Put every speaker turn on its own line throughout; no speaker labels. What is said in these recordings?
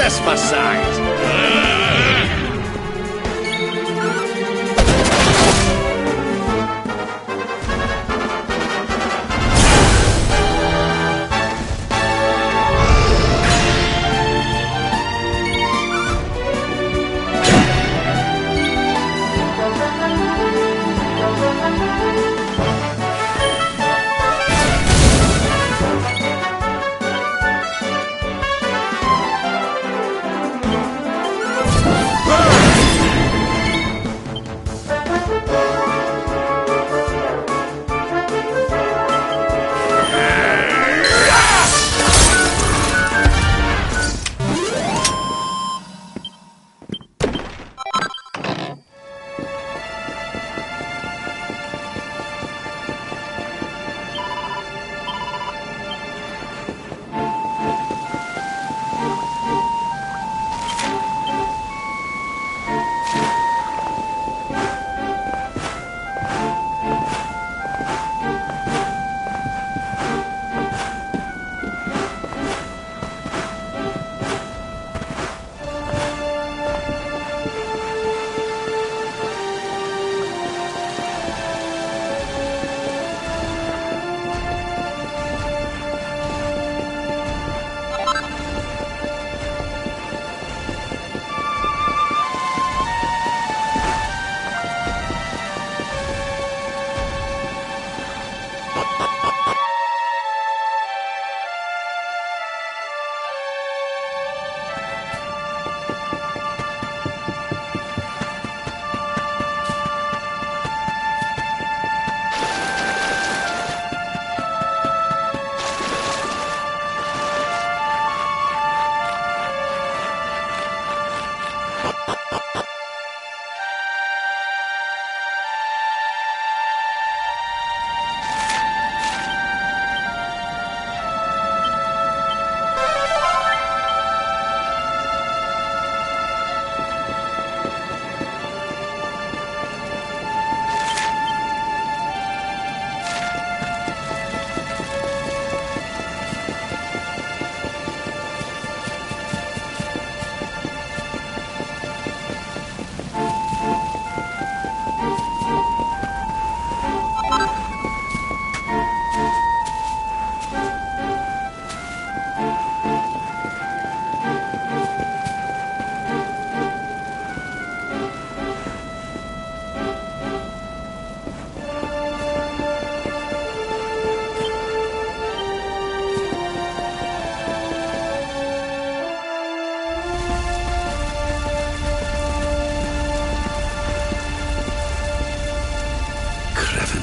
this for sight?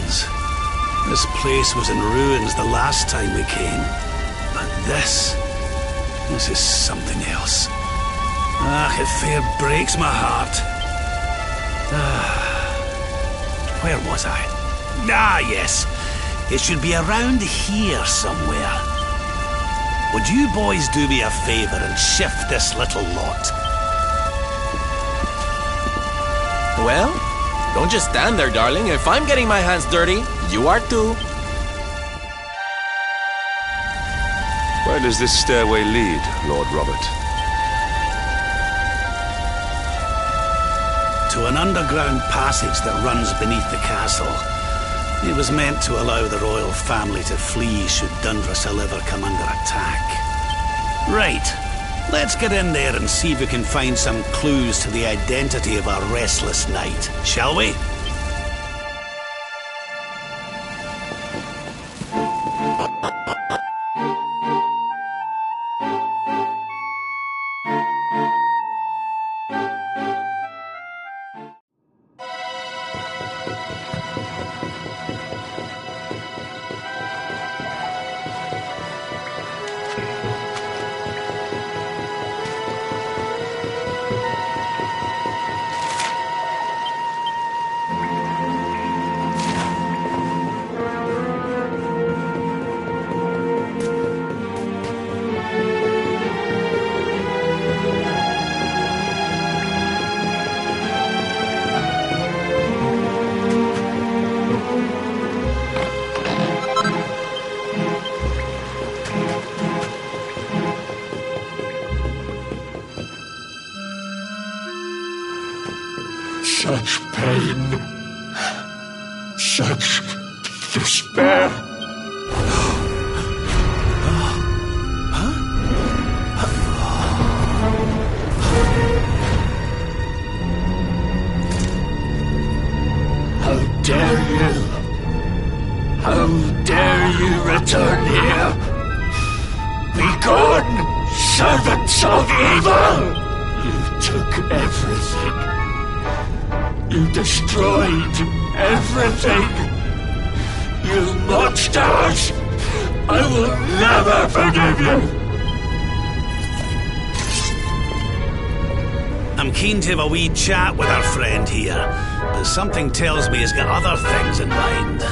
ruins. This place was in ruins the last time we came. But this is something else. It fair breaks my heart. Where was I? Yes. It should be around here somewhere. Would you boys do me a favor and shift this little lot?
Well, don't just stand there, darling. If I'm getting my hands dirty, you are too.
Where does this stairway lead, Lord Robert?
To an underground passage that runs beneath the castle. It was meant to allow the royal family to flee should Dundrussel ever come under attack. Right. Let's get in there and see if we can find some clues to the identity of our restless knight, shall we?
Such pain, such despair. How dare you? How dare you return here? Begone, servants of evil! You took everything. You destroyed everything! You monsters! I will never forgive you!
I'm keen to have a wee chat with our friend here, but something tells me he's got other things in mind.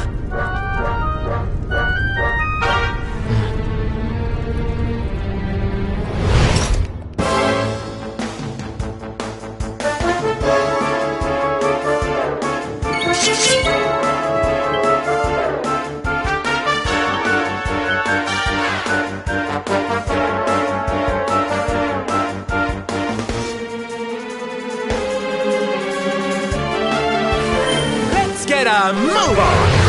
Get a move on!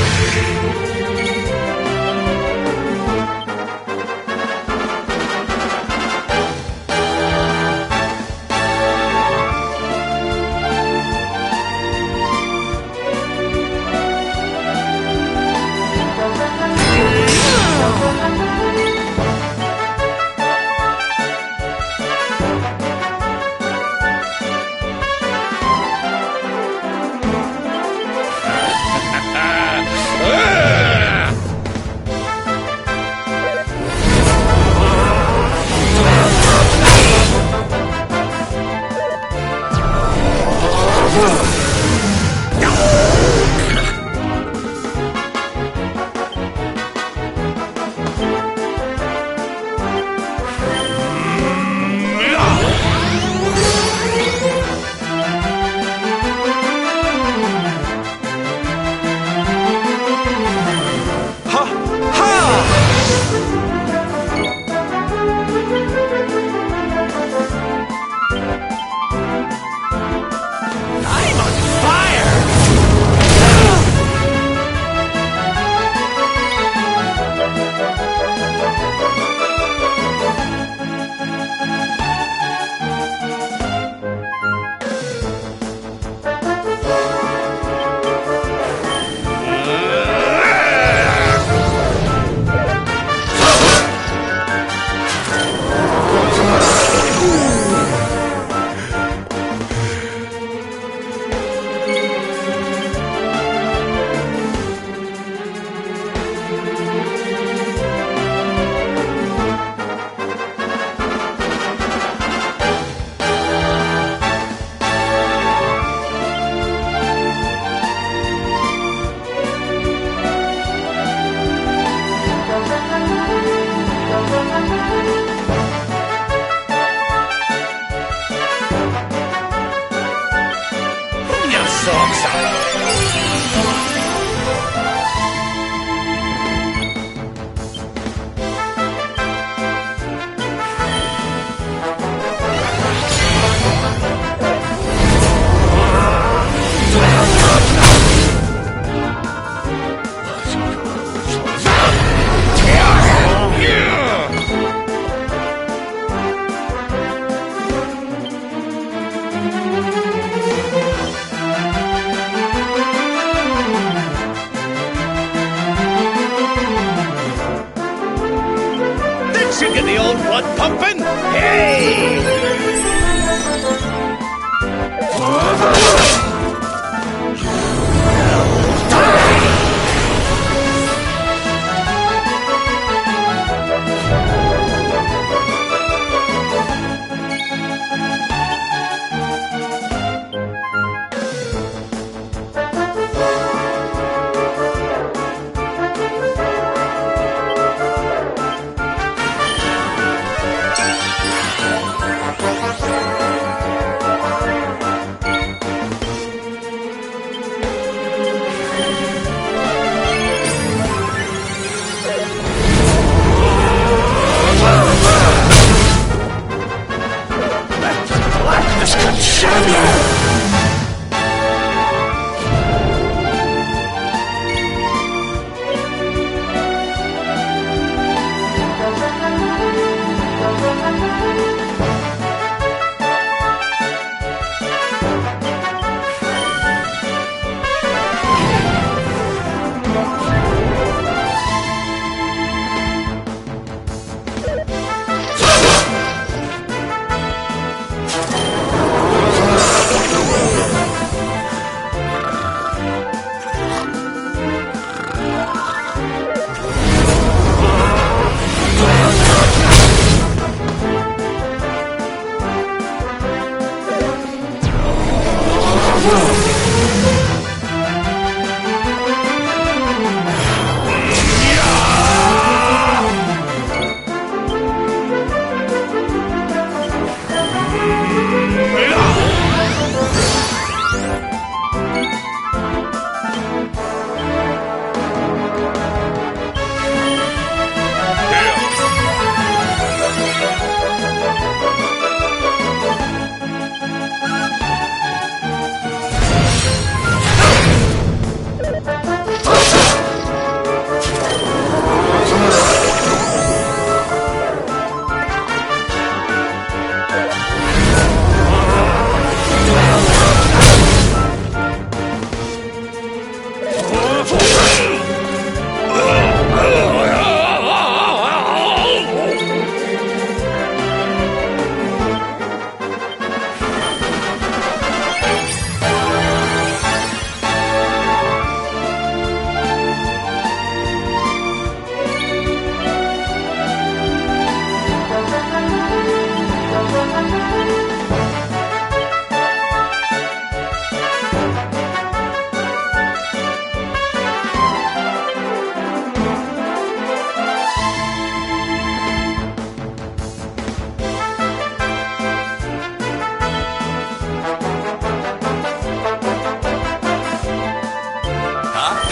old blood pumping? Hey!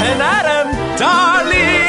And Adam, darlings!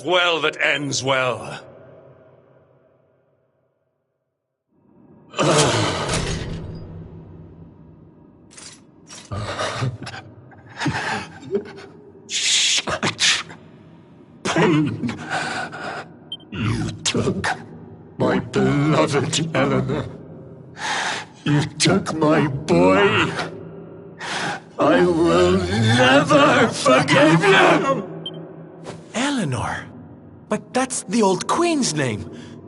All's well that ends well.
Such pain. You took my beloved Eleanor. You took my boy. I will never forgive you!
Eleanor? But that's the old queen's name,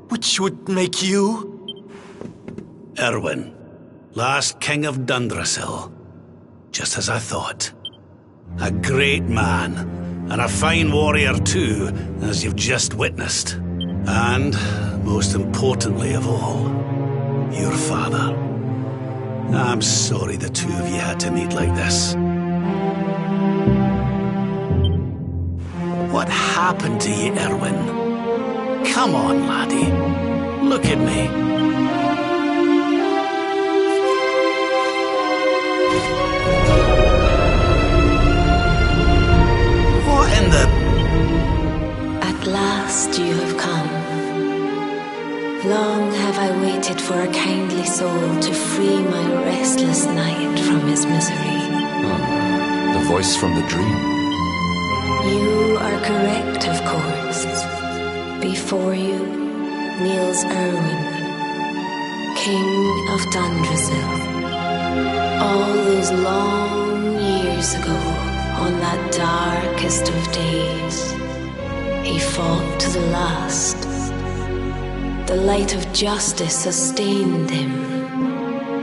which would make you...
Erwin, last king of Dundrasil. Just as I thought. A great man, and a fine warrior too, as you've just witnessed. And, most importantly of all, your father. I'm sorry the two of you had to meet like this. What happened to you, Erwin? Come on, laddie. Look at me. What in the...
At last you have come. Long have I waited for a kindly soul to free my restless night from his misery.
The voice from the dream.
You are correct, of course. Before you kneels Erwin, King of Dundrasil. All those long years ago, on that darkest of days, he fought to the last. The light of justice sustained him,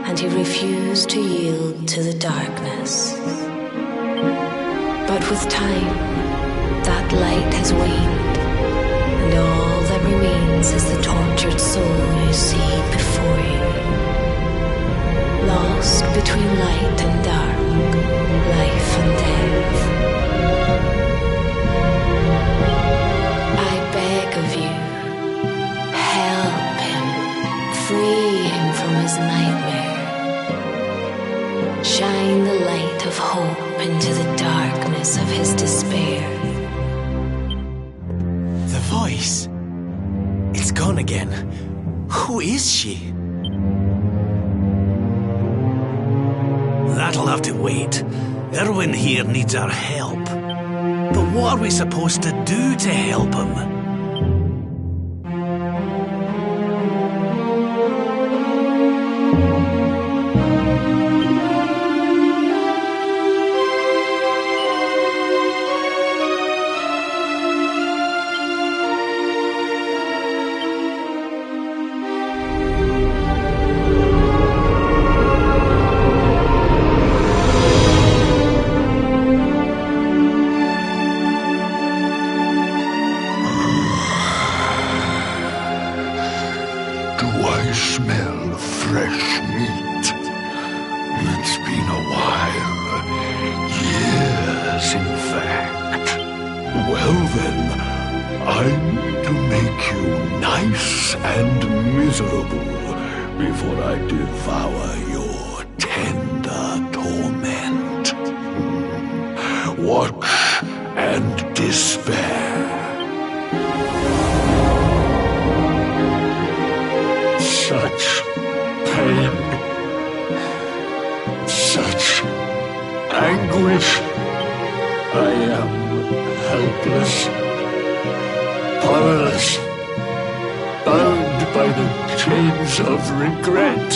and he refused to yield to the darkness. But with time, that light has waned, and all that remains is the tortured soul you see before you. Lost between light and dark, life and death. I beg of you, help him, free him from his nightmare. Shine the light of hope into the darkness of his despair.
The voice. It's gone again. Who is she?
That'll have to wait. Erwin here needs our help. But what are we supposed to do to help him?
Smell fresh meat. It's been a while. Years, in fact. Well then, I need to make you nice and miserable before I devour your tender torment. Watch and despair. Such pain, such anguish. I am helpless, powerless, bound by the chains of regret.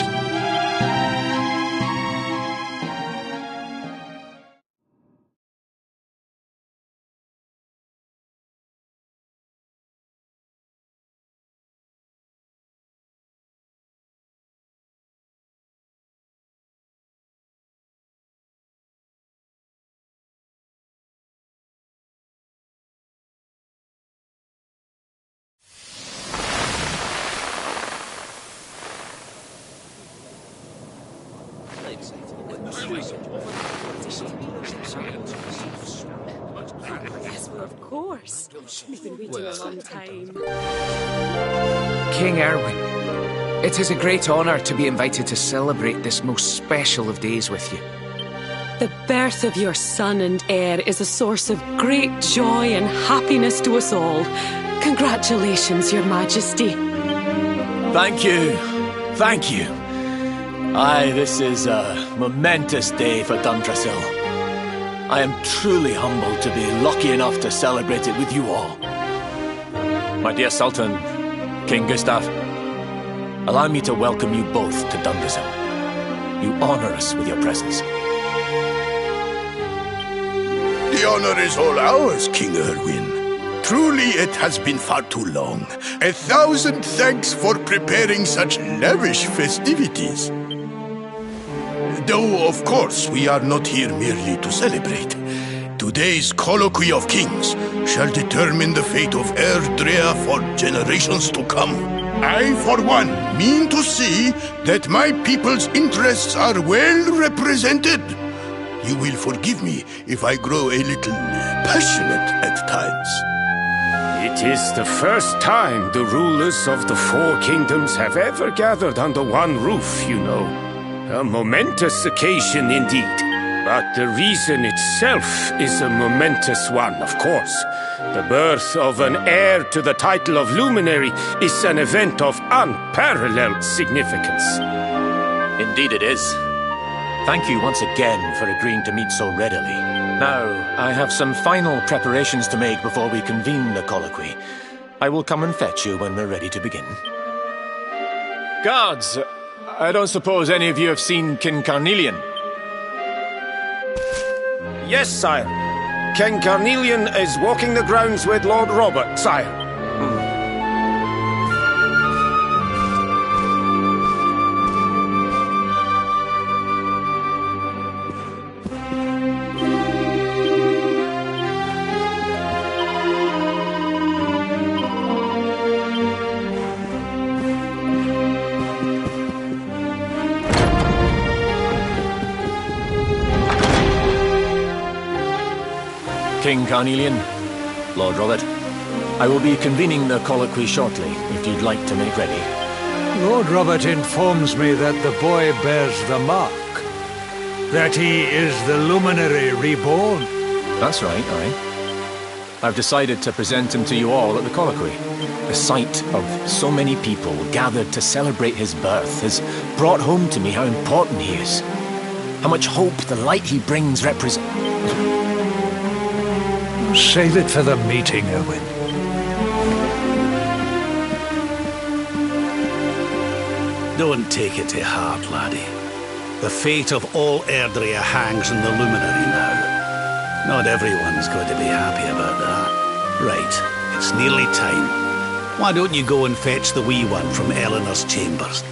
Yes, well, of course. We've been waiting a long time.
King Erwin, it is a great honour to be invited to celebrate this most special of days with you.
The birth of your son and heir is a source of great joy and happiness to us all. Congratulations, Your Majesty.
Thank you. Thank you. Aye, this is a momentous day for Dundrasil. I am truly humbled to be lucky enough to celebrate it with you all. My dear Sultan, King Gustav, allow me to welcome you both to Dundrasil. You honor us with your presence.
The honor is all ours, King Erwin. Truly, it has been far too long. 1,000 thanks for preparing such lavish festivities. Though, of course, we are not here merely to celebrate. Today's colloquy of kings shall determine the fate of Erdrea for generations to come. I, for one, mean to see that my people's interests are well represented. You will forgive me if I grow a little passionate at times.
It is the first time the rulers of the Four Kingdoms have ever gathered under one roof, you know. A momentous occasion indeed. But the reason itself is a momentous one, of course. The birth of an heir to the title of Luminary is an event of unparalleled significance.
Indeed it is. Thank you once again for agreeing to meet so readily. Now, I have some final preparations to make before we convene the colloquy. I will come and fetch you when we're ready to begin. Guards, I don't suppose any of you have seen King Carnelian?
Yes, sire. King Carnelian is walking the grounds with Lord Robert, sire.
King Carnelian, Lord Robert, I will be convening the colloquy shortly, if you'd like to make ready.
Lord Robert informs me that the boy bears the mark. That he is the Luminary reborn.
That's right, aye. I've decided to present him to you all at the colloquy. The sight of so many people gathered to celebrate his birth has brought home to me how important he is. How much hope the light he brings represents.
Save it for the meeting, Erwin.
Don't take it to heart, laddie. The fate of all Erdrea hangs in the Luminary now. Not everyone's going to be happy about that. Right, it's nearly time. Why don't you go and fetch the wee one from Eleanor's chambers?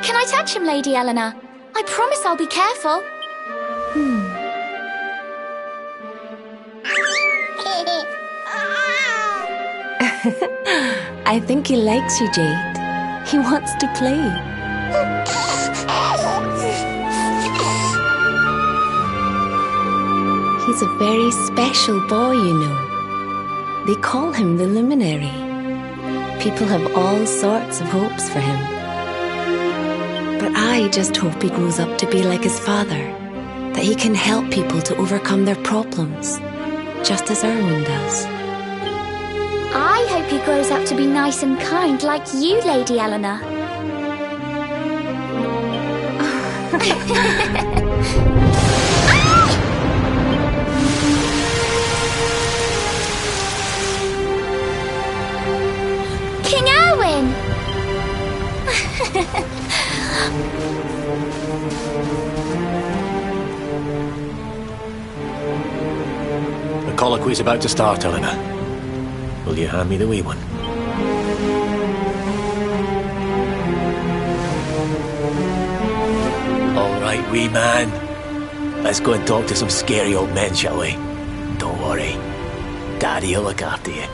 Can I touch him, Lady Eleanor? I promise I'll be careful.
I think he likes you, Jade. He wants to play. He's a very special boy, you know. They call him the Luminary. People have all sorts of hopes for him. But I just hope he grows up to be like his father, that he can help people to overcome their problems, just as Erwin does.
I hope he grows up to be nice and kind like you, Lady Eleanor. King Erwin!
The colloquy's about to start, Eleanor. Will you hand me the wee one? All right, wee man. Let's go and talk to some scary old men, shall we? Don't worry. Daddy'll look after you.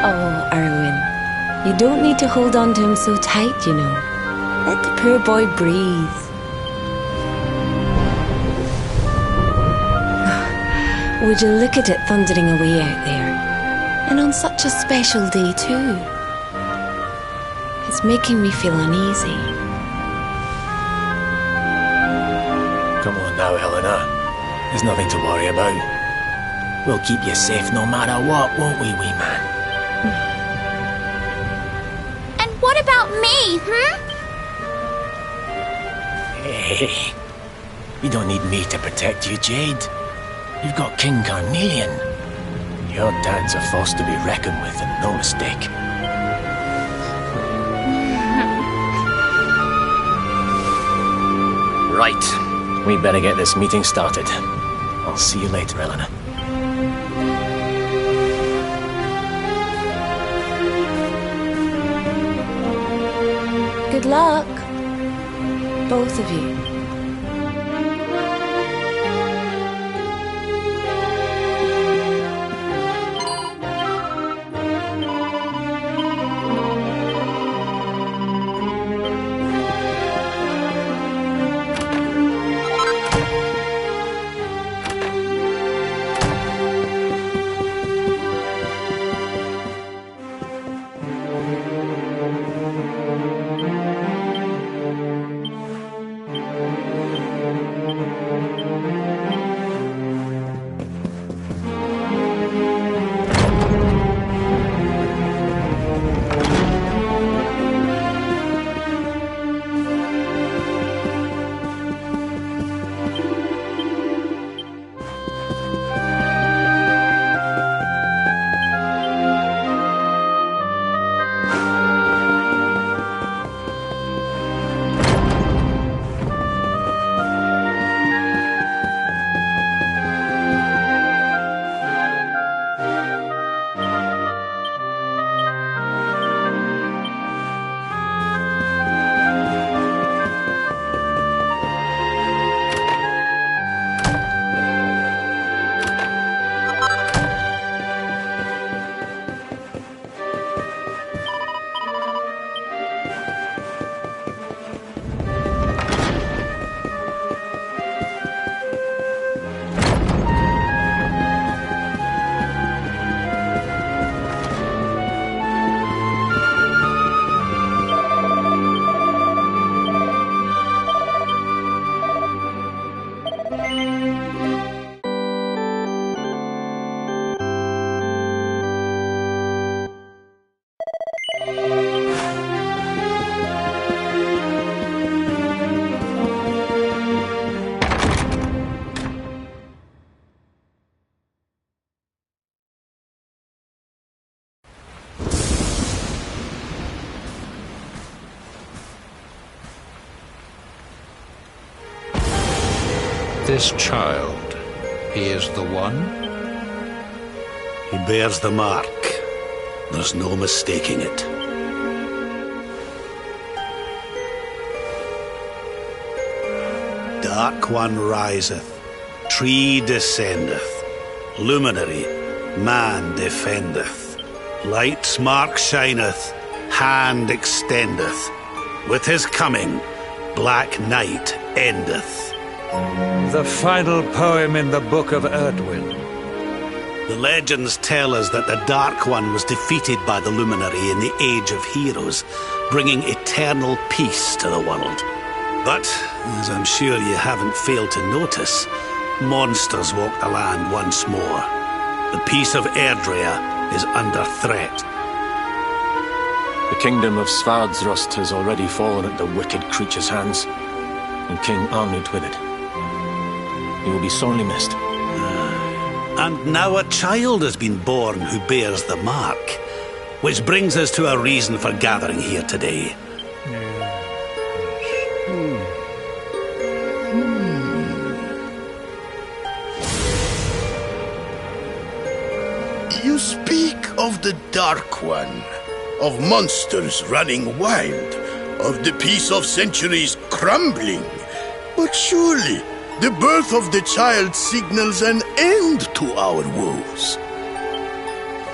Oh, Erwin. You don't need to hold on to him so tight, you know. Let the poor boy breathe. Would you look at it thundering away out there? And on such a special day, too. It's making me feel uneasy.
Come on now, Eleanor. There's nothing to worry about. We'll keep you safe no matter what, won't we, wee man?
And what about me,
Hey, you don't need me to protect you, Jade. You've got King Carnelian. Your dad's a force to be reckoned with, and no mistake. Right. We better get this meeting started. I'll see you later, Eleanor.
Good luck, both of you.
This child, he is the one?
He bears the mark. There's no mistaking it. Dark One riseth, tree descendeth, luminary, man defendeth. Light's mark shineth, hand extendeth. With his coming, black night endeth.
The final poem in the Book of Erdwin.
The legends tell us that the Dark One was defeated by the Luminary in the Age of Heroes, bringing eternal peace to the world. But, as I'm sure you haven't failed to notice, monsters walk the land once more. The peace of Erdrea is under threat.
The kingdom of Svardsrust has already fallen at the wicked creature's hands, and King Arnud with it. He will be sorely missed.
And now a child has been born who bears the mark, which brings us to a reason for gathering here today.
You speak of the Dark One, of monsters running wild, of the peace of centuries crumbling. But surely, the birth of the child signals an end to our woes.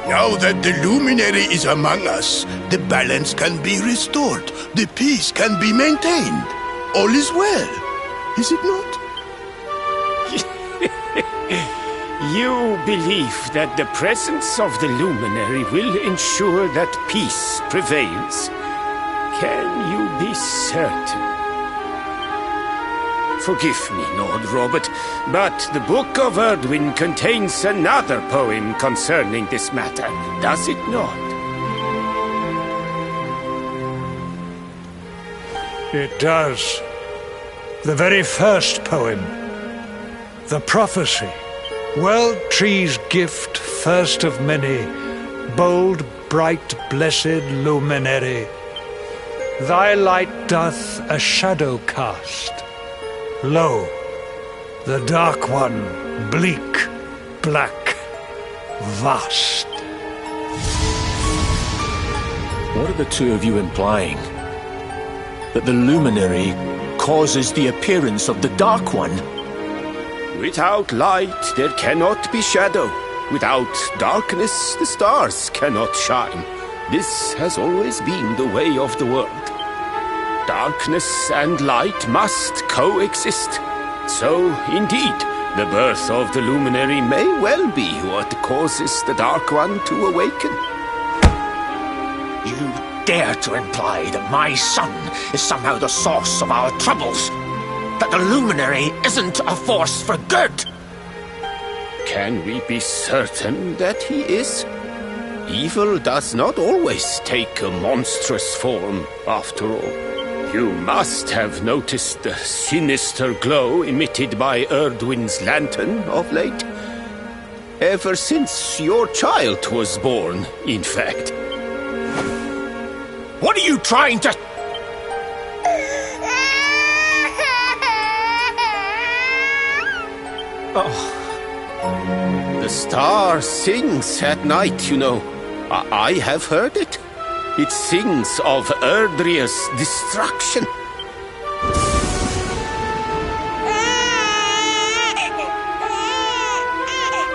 Now that the luminary is among us, the balance can be restored, the peace can be maintained. All is well, is it not?
You believe that the presence of the luminary will ensure that peace prevails? Can you be certain? Forgive me, Lord Robert, but the Book of Erdwin contains another poem concerning this matter, does it not?
It does. The very first poem. The prophecy. World tree's gift, first of many, bold, bright, blessed luminary. Thy light doth a shadow cast. Lo, the Dark One, bleak, black, vast.
What are the two of you implying? That the luminary causes the appearance of the Dark One?
Without light, there cannot be shadow. Without darkness, the stars cannot shine. This has always been the way of the world. Darkness and light must coexist. So, indeed, the birth of the luminary may well be what causes the Dark One to awaken.
You dare to imply that my son is somehow the source of our troubles? That the luminary isn't a force for good?
Can we be certain that he is? Evil does not always take a monstrous form, after all. You must have noticed the sinister glow emitted by Erdwin's lantern of late. Ever since your child was born, in fact.
What are you trying to...
Oh. The star sings at night, you know. I have heard it. It sings of Erdrea's destruction.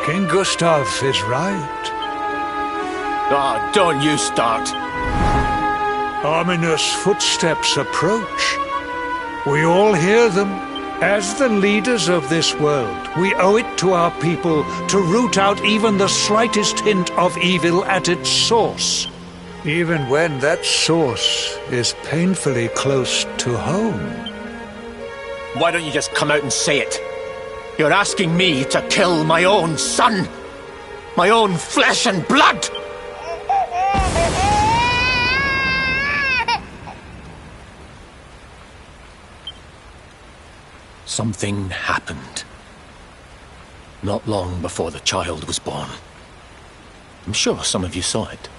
King Gustav is right.
Ah, don't you start.
Ominous footsteps approach. We all hear them. As the leaders of this world, we owe it to our people to root out even the slightest hint of evil at its source. Even when that source is painfully close to home.
Why don't you just come out and say it? You're asking me to kill my own son. My own flesh and blood. Something happened. Not long before the child was born. I'm sure some of you saw it.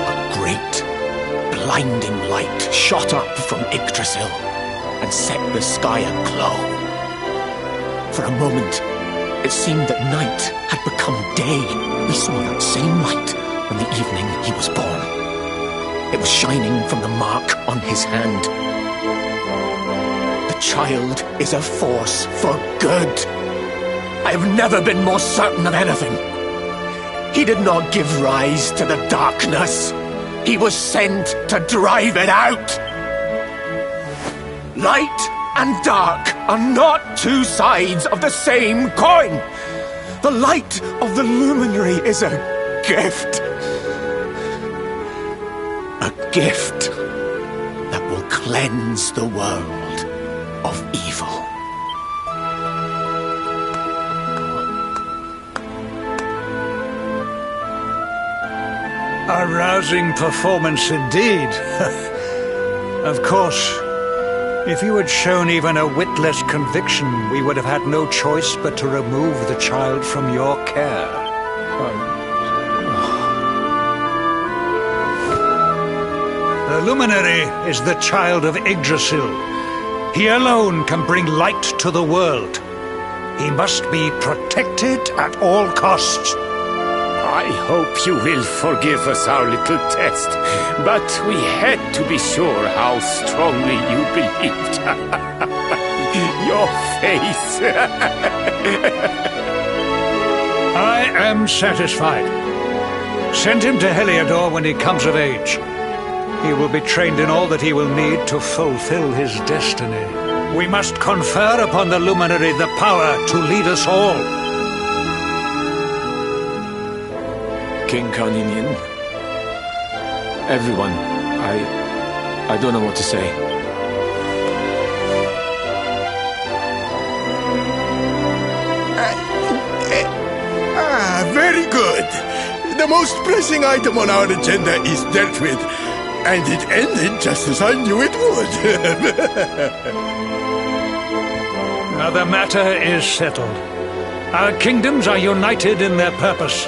A great, blinding light shot up from Yggdrasil and set the sky aglow. For a moment, it seemed that night had become day. We saw that same light on the evening he was born. It was shining from the mark on his hand. The child is a force for good. I have never been more certain of anything. He did not give rise to the darkness. He was sent to drive it out. Light and dark are not two sides of the same coin. The light of the luminary is a gift. A gift that will cleanse the world of evil.
A rousing performance indeed. Of course, if you had shown even a whit less conviction, we would have had no choice but to remove the child from your care. The luminary is the child of Yggdrasil. He alone can bring light to the world. He must be protected at all costs.
I hope you will forgive us our little test, but we had to be sure how strongly you believed. Your face.
I am satisfied. Send him to Heliodor when he comes of age. He will be trained in all that he will need to fulfill his destiny. We must confer upon the luminary the power to lead us all.
King Carnelian, everyone, I don't know what to say.
Very good. The most pressing item on our agenda is dealt with, and it ended just as I knew it would.
Now the matter is settled. Our kingdoms are united in their purpose.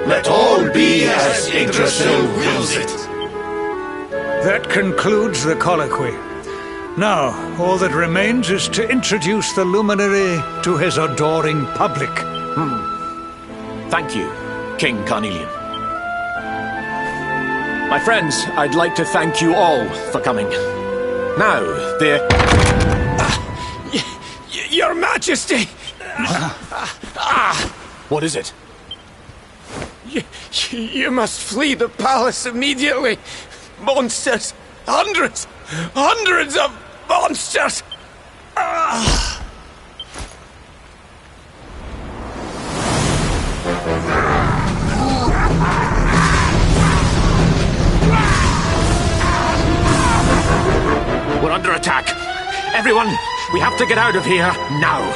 Let all be as Yggdrasil wills it.
That concludes the colloquy. Now, all that remains is to introduce the luminary to his adoring public.
Thank you, King Carnelian. My friends, I'd like to thank you all for coming. Now,
Your Majesty!
what is it?
You must flee the palace immediately. Monsters! Hundreds of monsters!
We're under attack. Everyone, we have to get out of here now.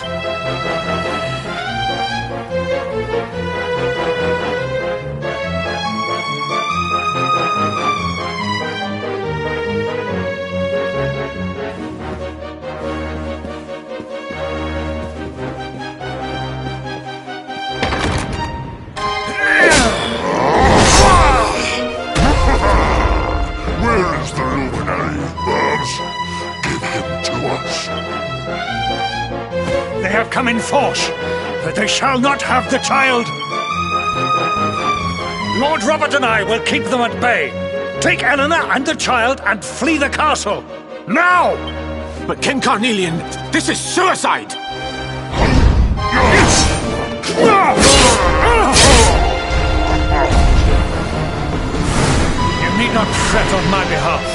Where is the luminary, Babs? Give him to us.
They have come in force, but they shall not have the child. Lord Robert and I will keep them at bay. Take Eleanor and the child and flee the castle. Now!
But King Carnelian, this is suicide!
You need not fret on my behalf.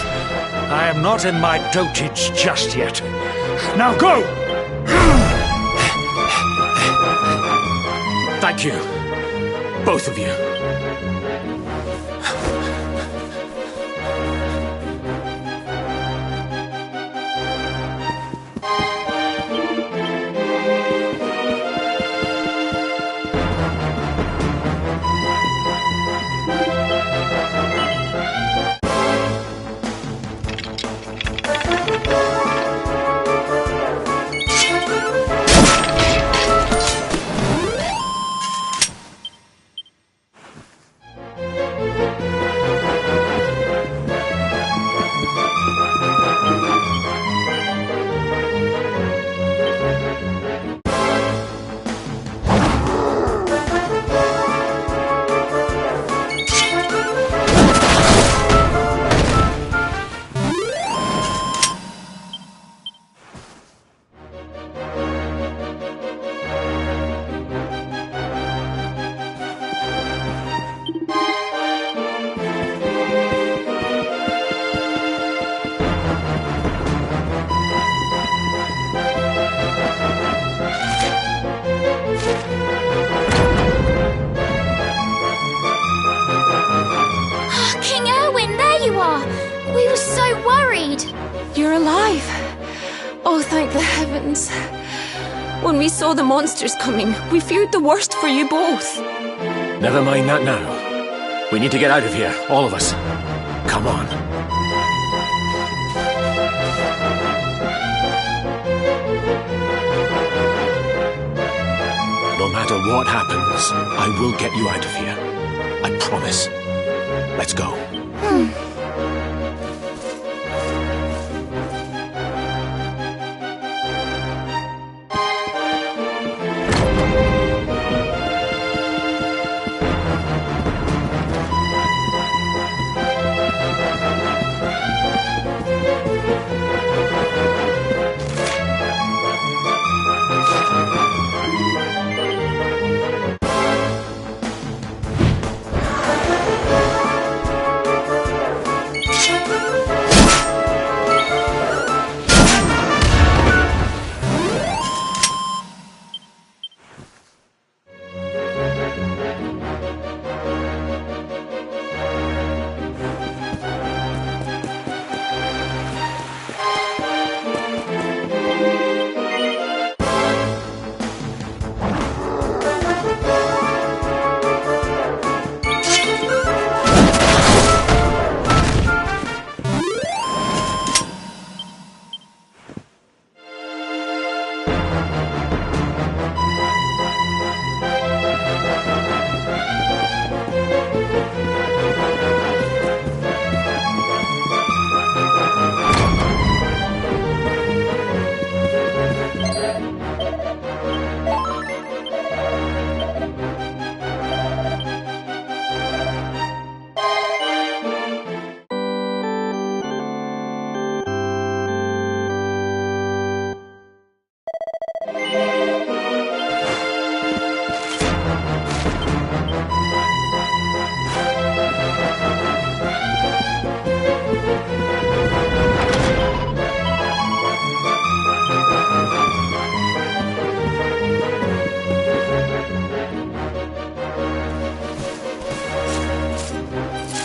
I am not in my dotage just yet. Now go!
Thank you, both of you.
Thank the heavens. When we saw the monsters coming, we feared the worst for you both.
Never mind that now. We need to get out of here, all of us. Come on. No matter what happens, I will get you out of here. I promise. Let's go.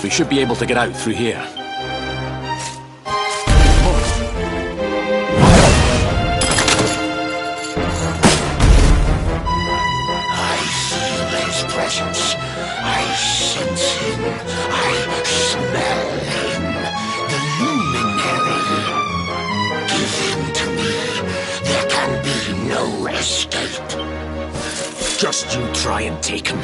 We should be able to get out through here.
I feel his presence. I sense him. I smell him. The luminary. Give him to me. There can be no escape.
Just you try and take him.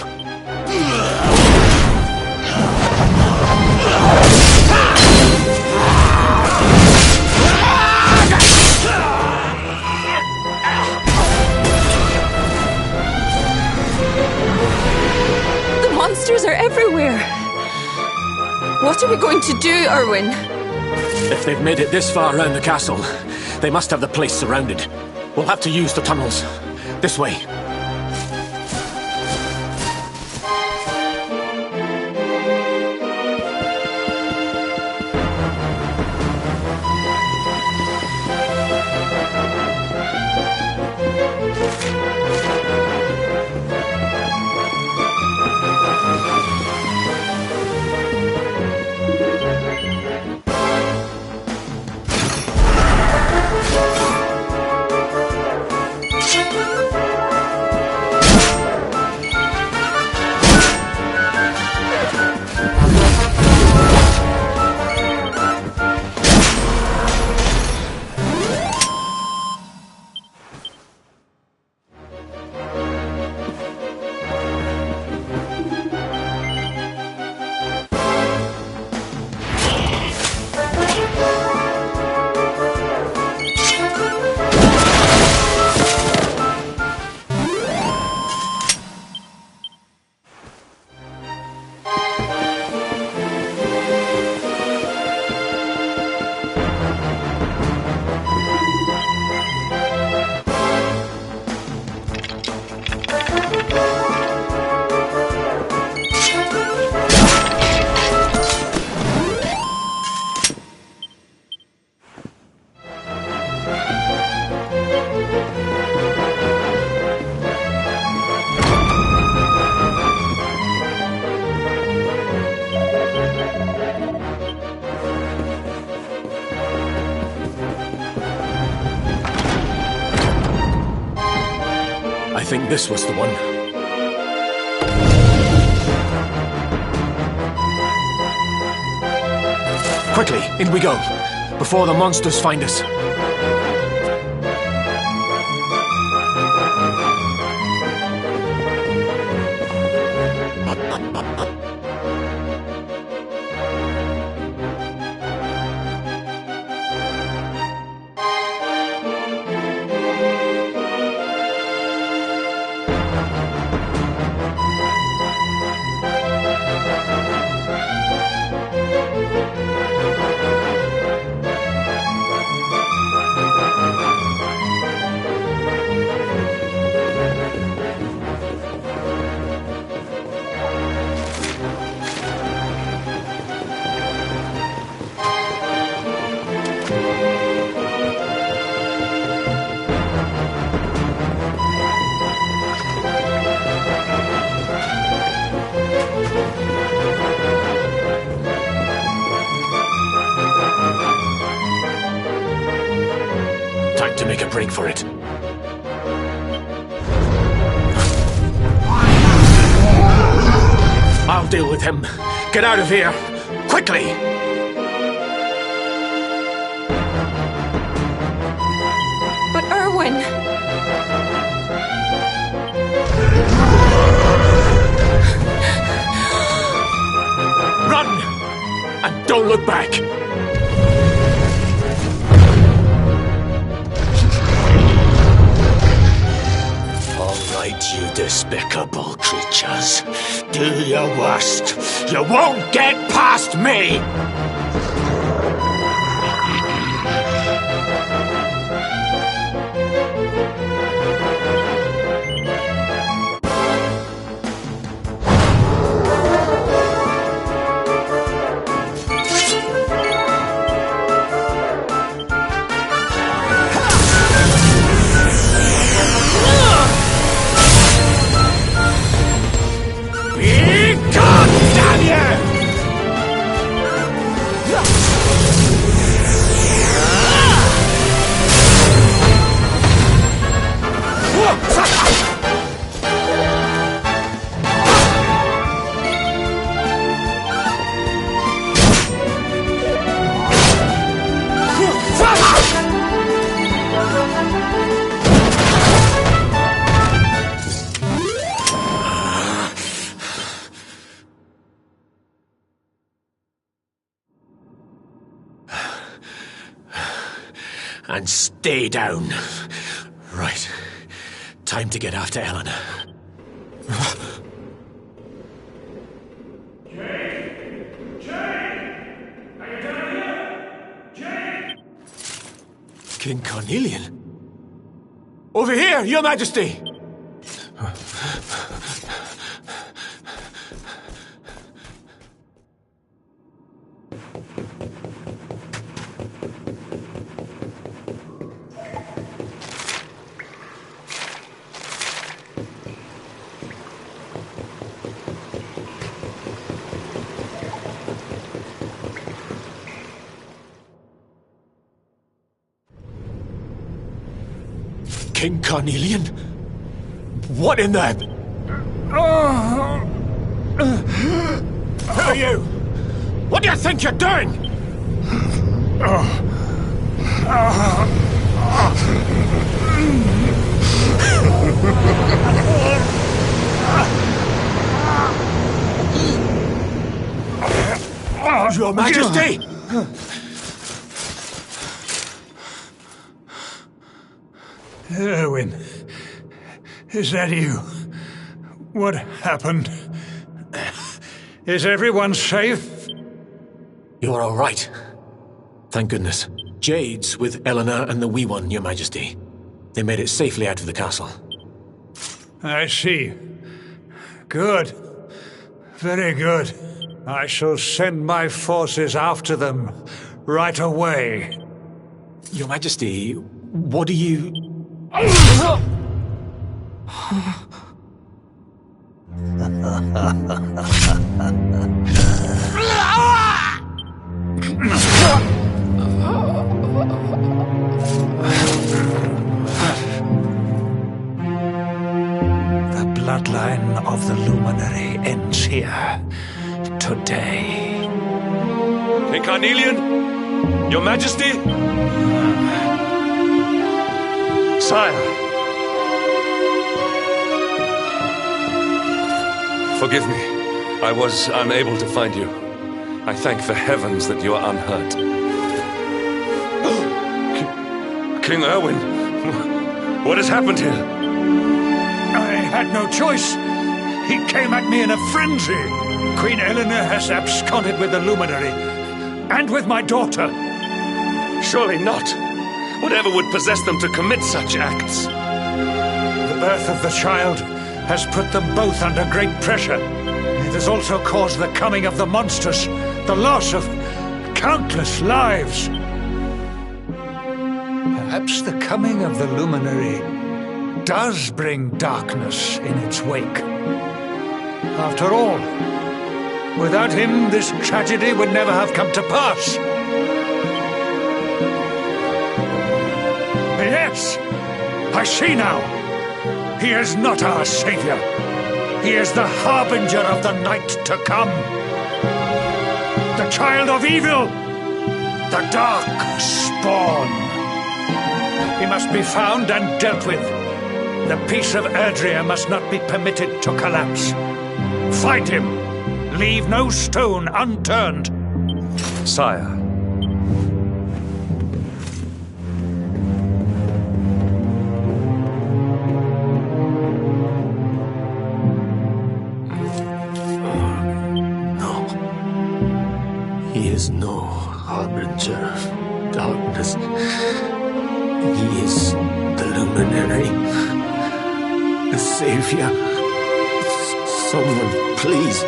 The monsters are everywhere. What are we going to do, Erwin?
If they've made it this far around the castle, they must have the place surrounded. We'll have to use the tunnels. This way. think this was the one. Quickly, in we go, before the monsters find us. Time to make a break for it. I'll deal with him. Get out of here! Quickly!
But Erwin!
Run! And don't look back! You despicable creatures. Do your worst. You won't get past me! And stay down. Right. Time to get after Eleanor. King Carnelian? Over here, Your Majesty! King Carnelian? What in the... Who are you? What do you think you're doing? Your Majesty!
Erwin, is that you? What happened? Is everyone safe?
You're all right. Thank goodness. Jade's with Eleanor and the wee one, Your Majesty. They made it safely out of the castle.
I see. Good. Very good. I shall send my forces after them right away.
Your Majesty, what do you...
bloodline of the Luminary ends here, today.
King Carnelian? Your Majesty? Sire. Forgive me. I was unable to find you. I thank the heavens that you are unhurt. King Erwin, what has happened here?
I had no choice. He came at me in a frenzy. Queen Eleanor has absconded with the Luminary, and with my daughter.
Surely not. Whatever would possess them to commit such acts?
The birth of the child has put them both under great pressure. It has also caused the coming of the monsters, the loss of countless lives. Perhaps the coming of the Luminary does bring darkness in its wake. After all, without him, this tragedy would never have come to pass. Yes, I see now. He is not our savior. He is the harbinger of the night to come. The child of evil. The dark spawn. He must be found and dealt with. The peace of Erdrea must not be permitted to collapse. Fight him. Leave no stone unturned.
Sire.
He is no harbinger of darkness. He is the Luminary, the Savior. Someone, please.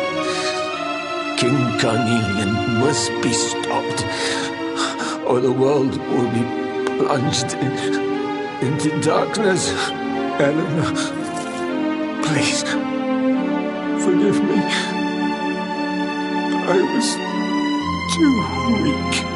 King Carnelian must be stopped, or the world will be plunged into darkness. Eleanor, please, forgive me. I was too weak.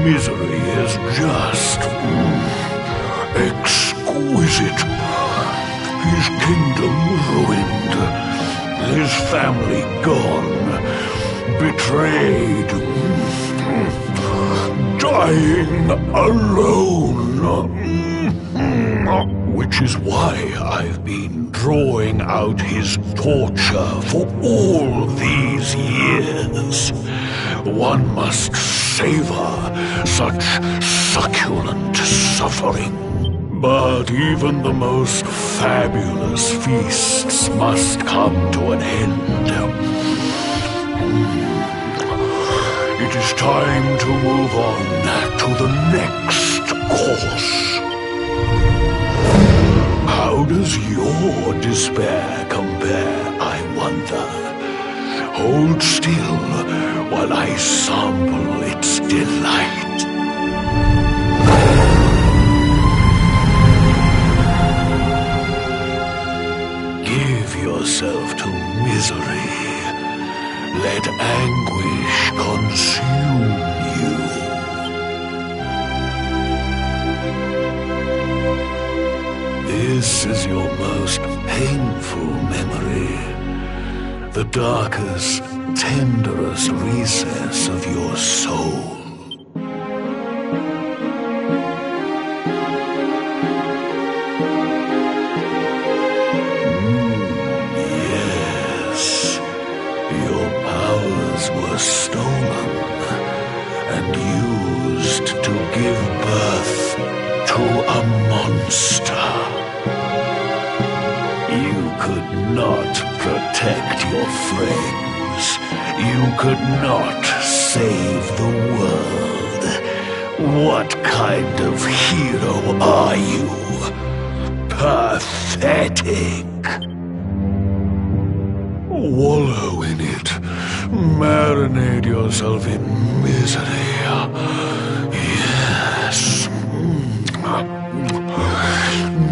Misery is just exquisite. His kingdom ruined, his family gone, betrayed, dying alone. Which is why I've been drawing out his torture for all these years. One must savor such succulent suffering. But even the most fabulous feasts must come to an end. It is time to move on to the next course. How does your despair compare, I wonder? Hold still while I sample its delight. Give yourself to misery. Let anguish consume you. This is your most painful memory. The darkest, tenderest recess of your soul. Yes, your powers were stolen and used to give birth to a monster.
You could not protect your friends. You could not save the world. What kind of hero are you? Pathetic. Wallow in it. Marinate yourself in misery. Yes.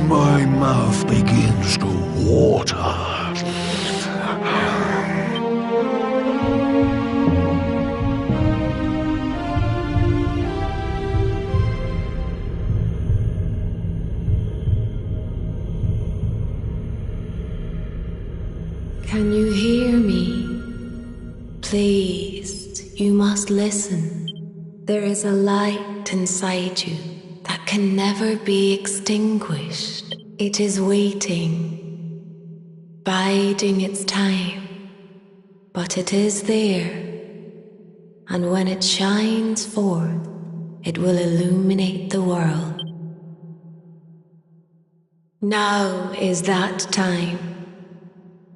My mouth begins to water.
Can you hear me? Please, you must listen. There is a light inside you that can never be extinguished. It is waiting, biding its time, but it is there. And when it shines forth, it will illuminate the world. Now is that time.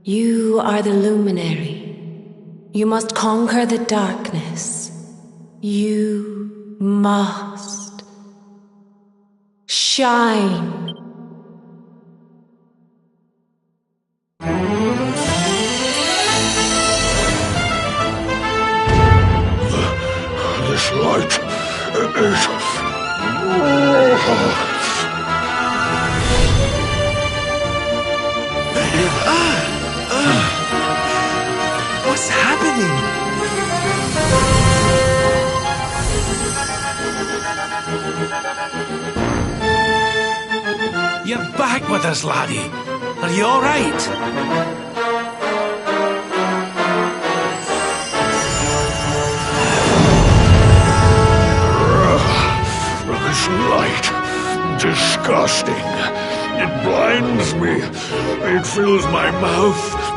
You are the luminary. You must conquer the darkness. You must shine.
This light is...
What's happening?
You're back with us, laddie. Are you all right?
This light... disgusting. It blinds me. It fills my mouth.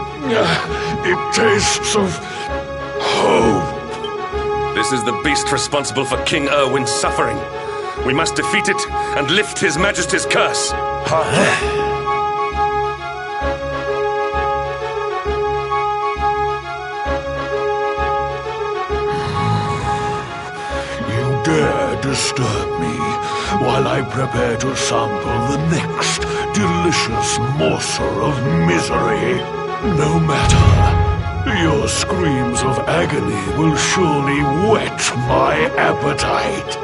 It tastes of... hope.
This is the beast responsible for King Erwin's suffering. We must defeat it and lift His Majesty's curse.
You dare disturb me while I prepare to sample the next delicious morsel of misery. No matter. Your screams of agony will surely whet my appetite.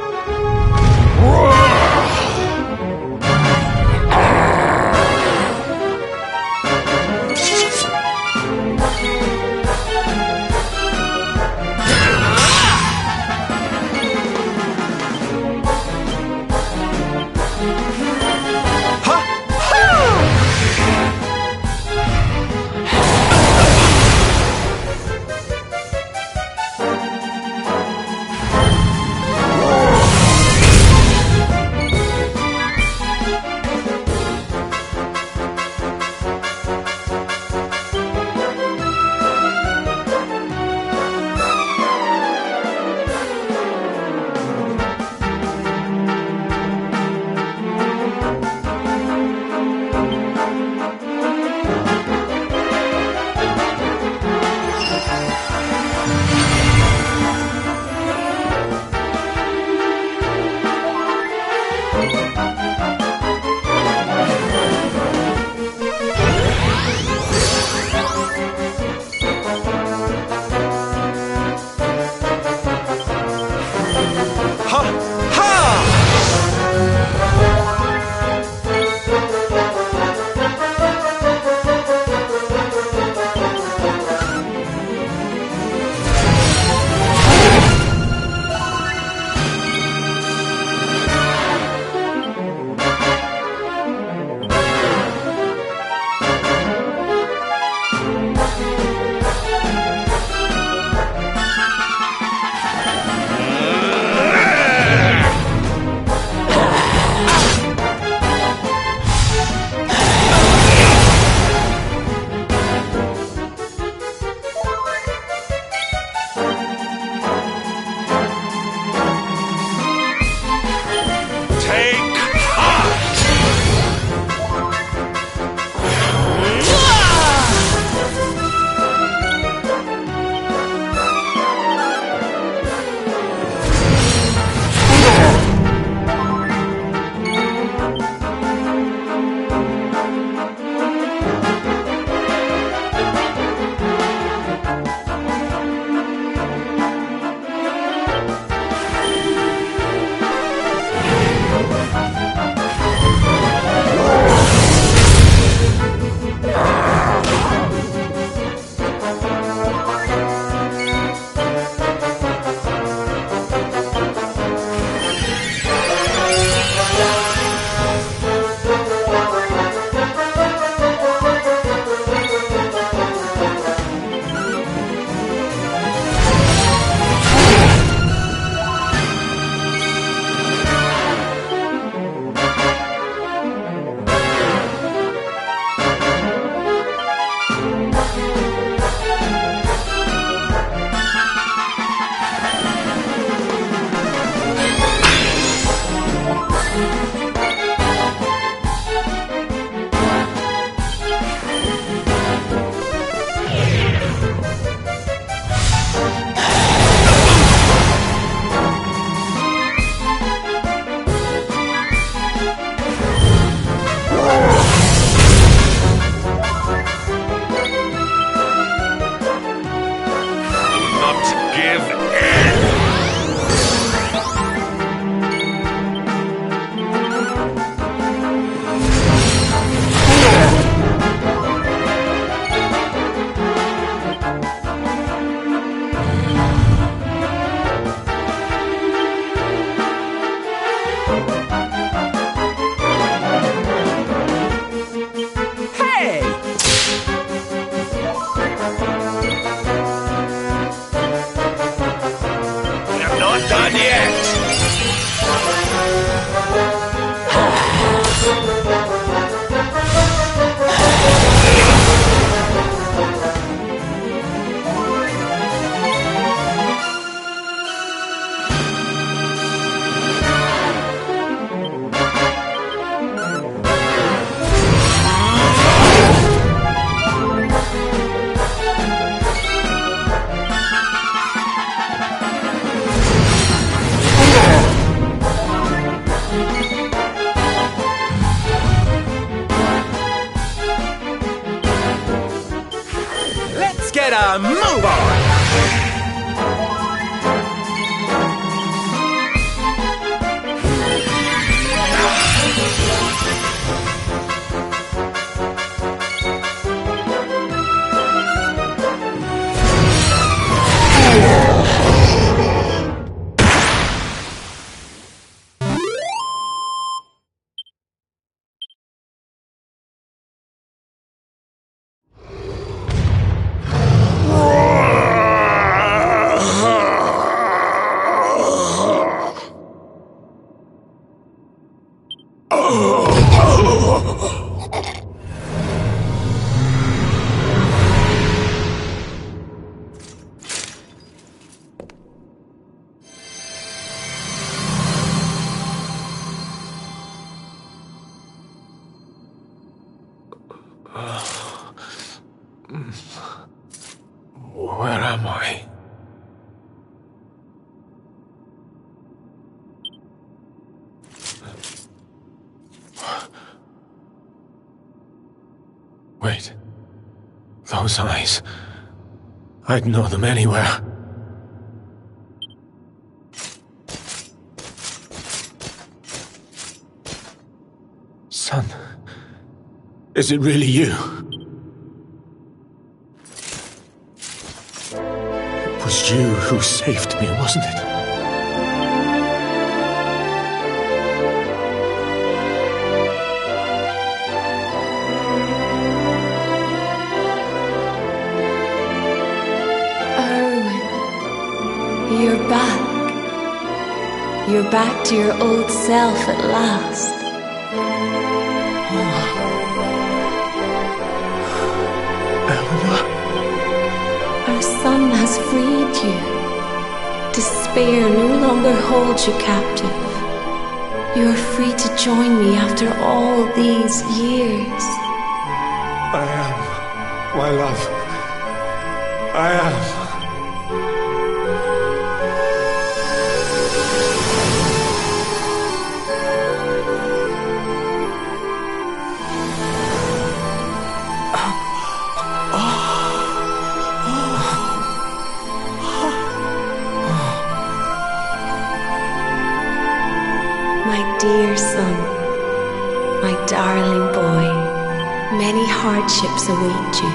get a move on! Where am I? Wait. Those eyes. I'd know them anywhere. Son. Is it really you? It was you who saved me, wasn't it?
You're back. You're back to your old self at last.
Eleanor?
Our son has freed you. Despair no longer holds you captive. You are free to join me after all these years.
I am, my love. I am.
Dear son, my darling boy, many hardships await you,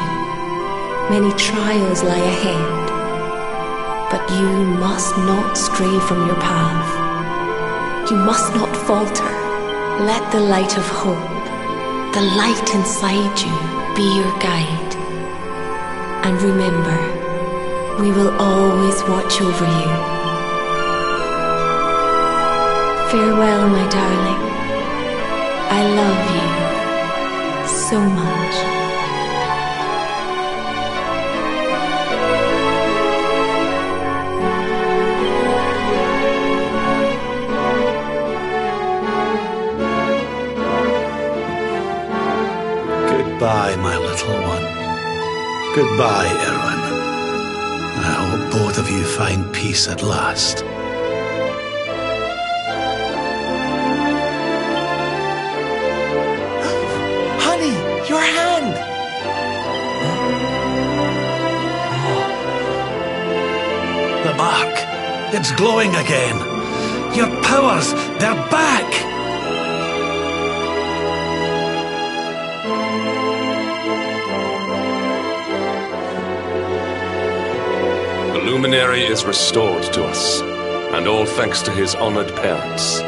many trials lie ahead, but you must not stray from your path. You must not falter. Let the light of hope, the light inside you, be your guide. And remember, we will always watch over you. Farewell, my darling. I love you so much.
Goodbye, my little one. Goodbye, Erwin. I hope both of you find peace at last.
Your hand!
The mark. It's glowing again. Your powers, they're back!
The luminary is restored to us, and all thanks to his honored parents.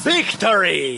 Victory!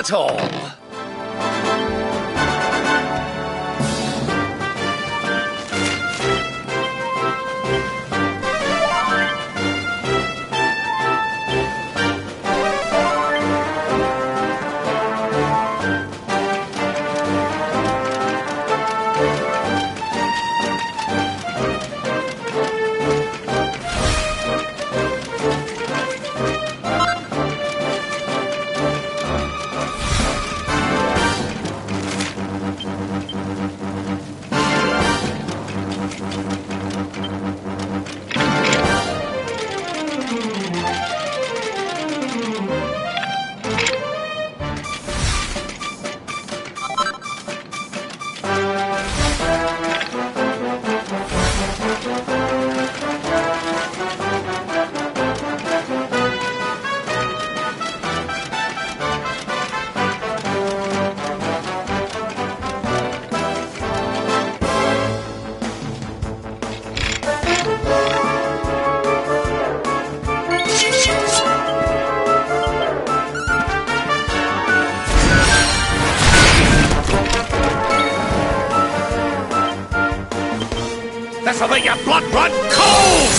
at all.
This'll make your blood run cold!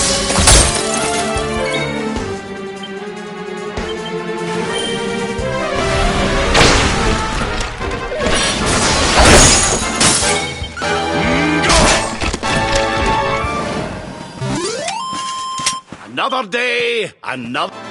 Another day, another...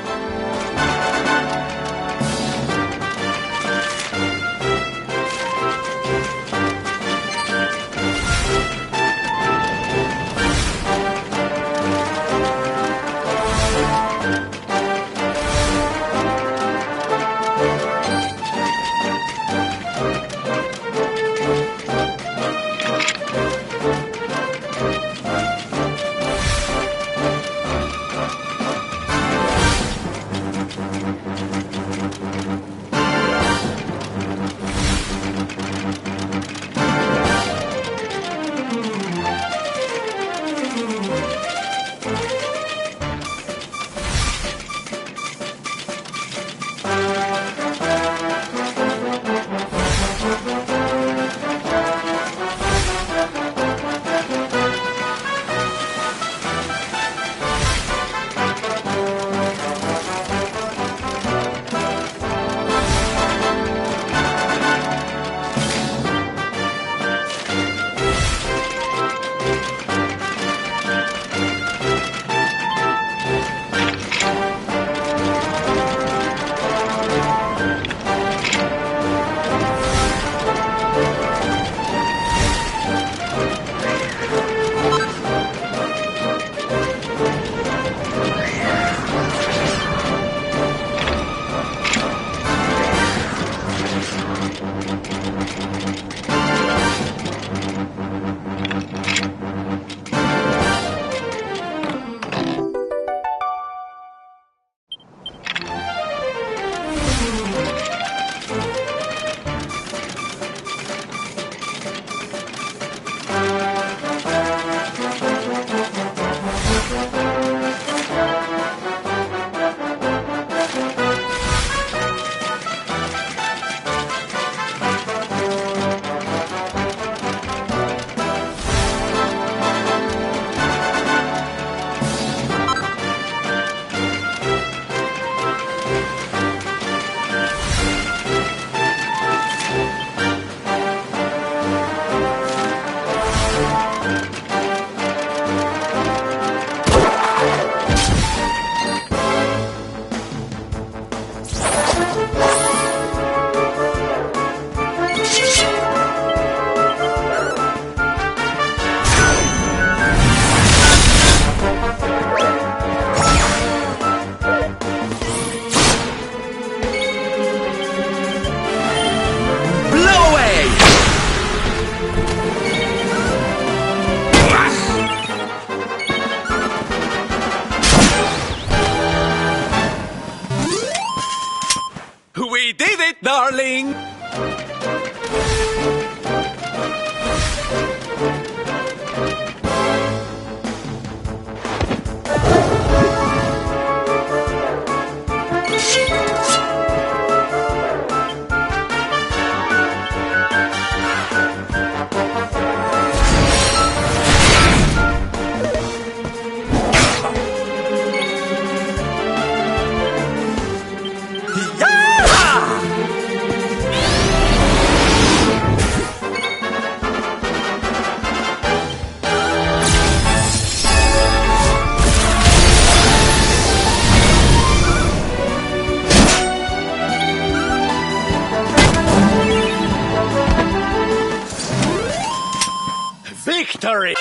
Victory!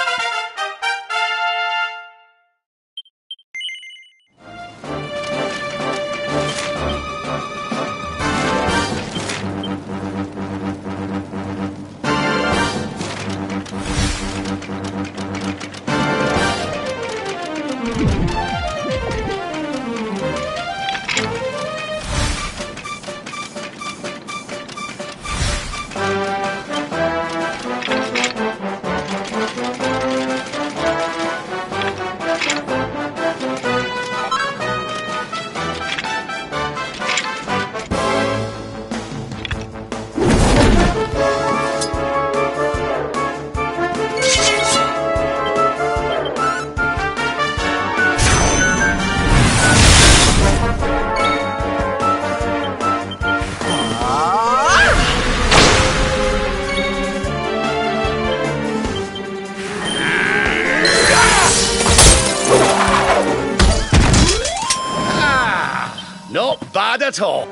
Not bad at all.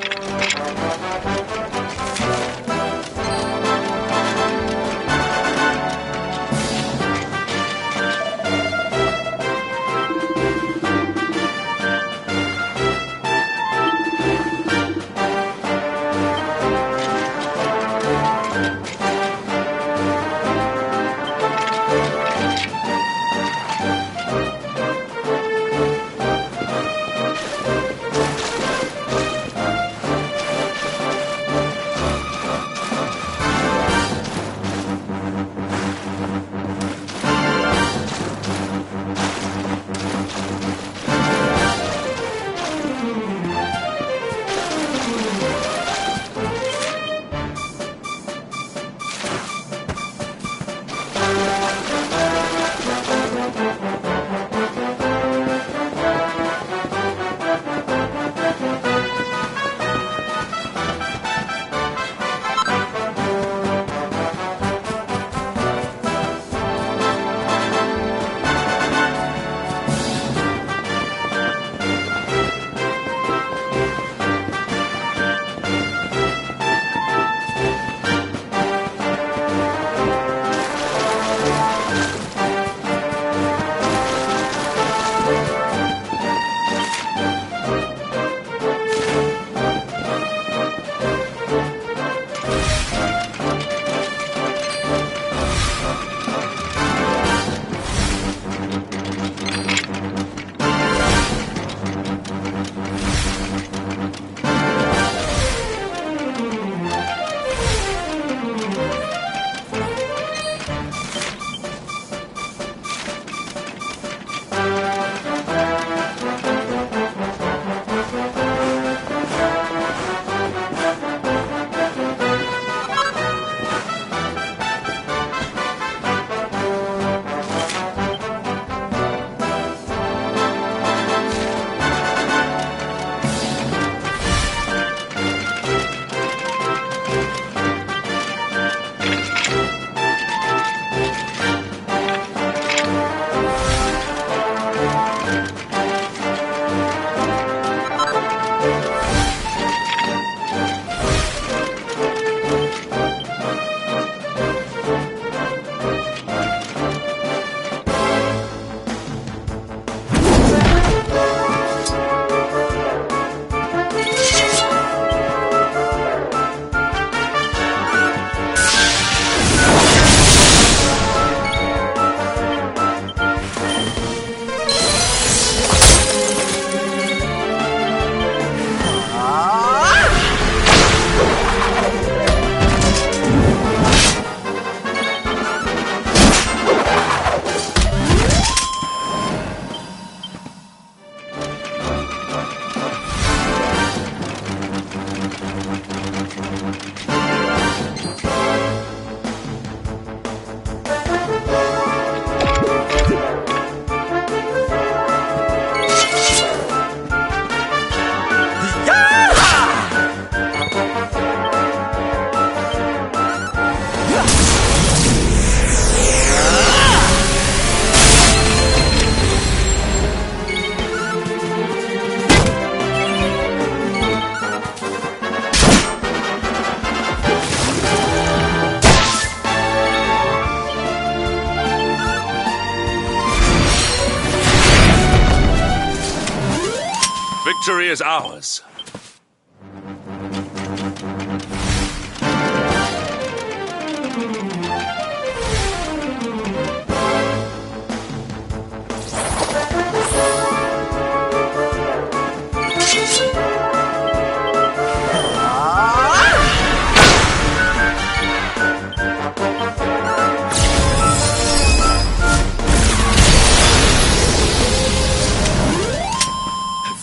victory is ours.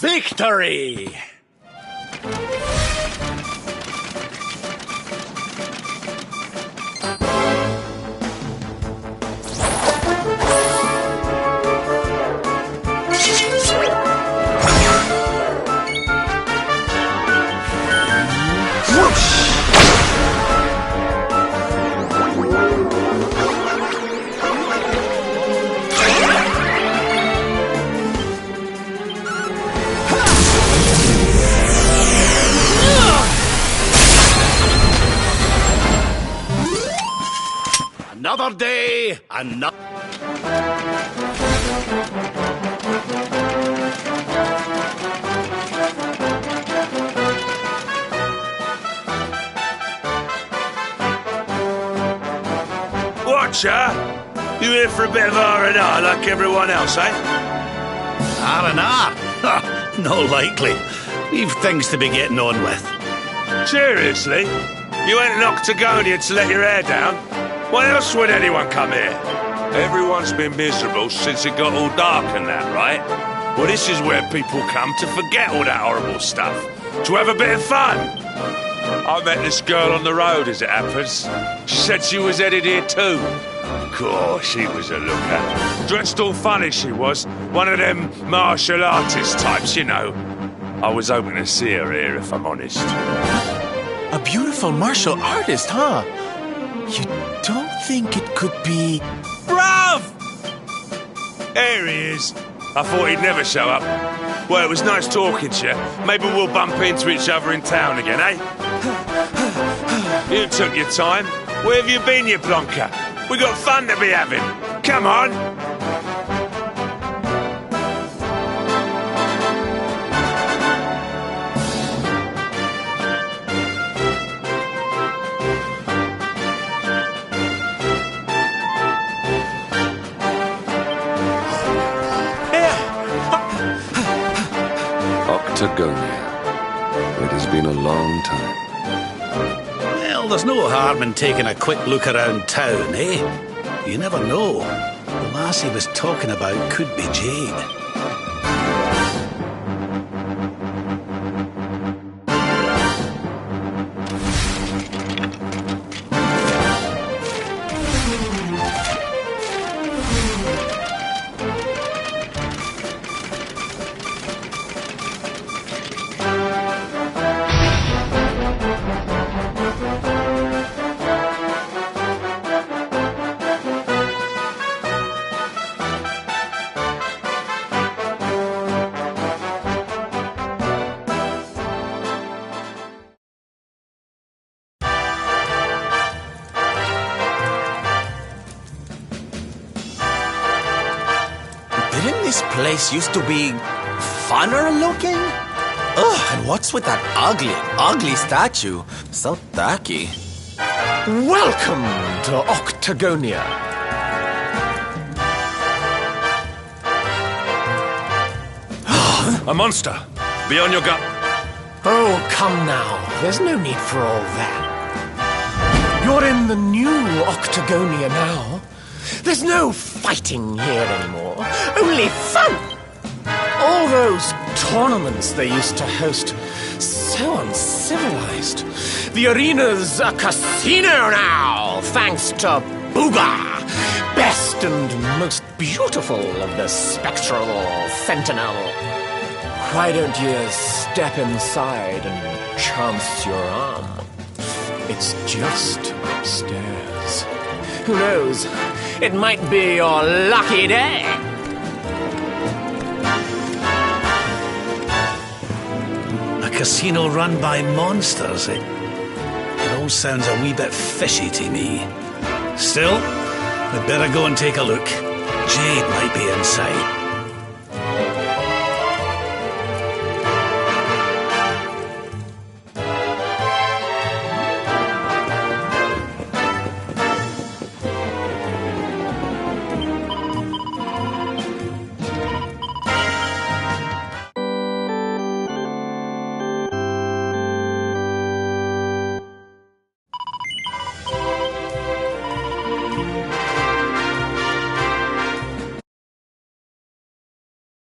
Victory! Another day, another...
Watcher, you here for a bit of R&R like everyone else, eh?
R&R? No likely. We've things to be getting on with.
Seriously? You ain't an Octagonia to let your hair down? Why else would anyone come here? Everyone's been miserable since it got all dark and that, right? Well, this is where people come to forget all that horrible stuff. To have a bit of fun. I met this girl on the road, as it happens. She said she was headed here too. Gosh, she was a looker. Dressed all funny, she was. One of them martial artist types, you know. I was hoping to see her here, if I'm honest.
A beautiful martial artist, huh? You don't think it could be...
Bruv! There he is. I thought he'd never show up. Well, it was nice talking to you. Maybe we'll bump into each other in town again, eh? You took your time. Where have you been, you plonker? We got fun to be having. Come on.
Octagonia. It has been a long time.
Well, there's no harm in taking a quick look around town, eh? You never know. The lass he was talking about could be Jade.
Didn't this place used to be funner looking? Ugh, and what's with that ugly statue? So tacky. Welcome to Octagonia.
A monster! Be on your guard.
Oh, come now. There's no need for all that. You're in the new Octagonia now. There's no fighting here anymore. Only fun! All those tournaments they used to host. So uncivilized. The arena's a casino now, thanks to Booga. Best and most beautiful of the spectral fentanyl. Why don't you step inside and chance your arm? It's just upstairs. Who knows? It might be your lucky day.
A casino run by monsters, eh? It all sounds a wee bit fishy to me. Still, we'd better go and take a look. Jade might be inside.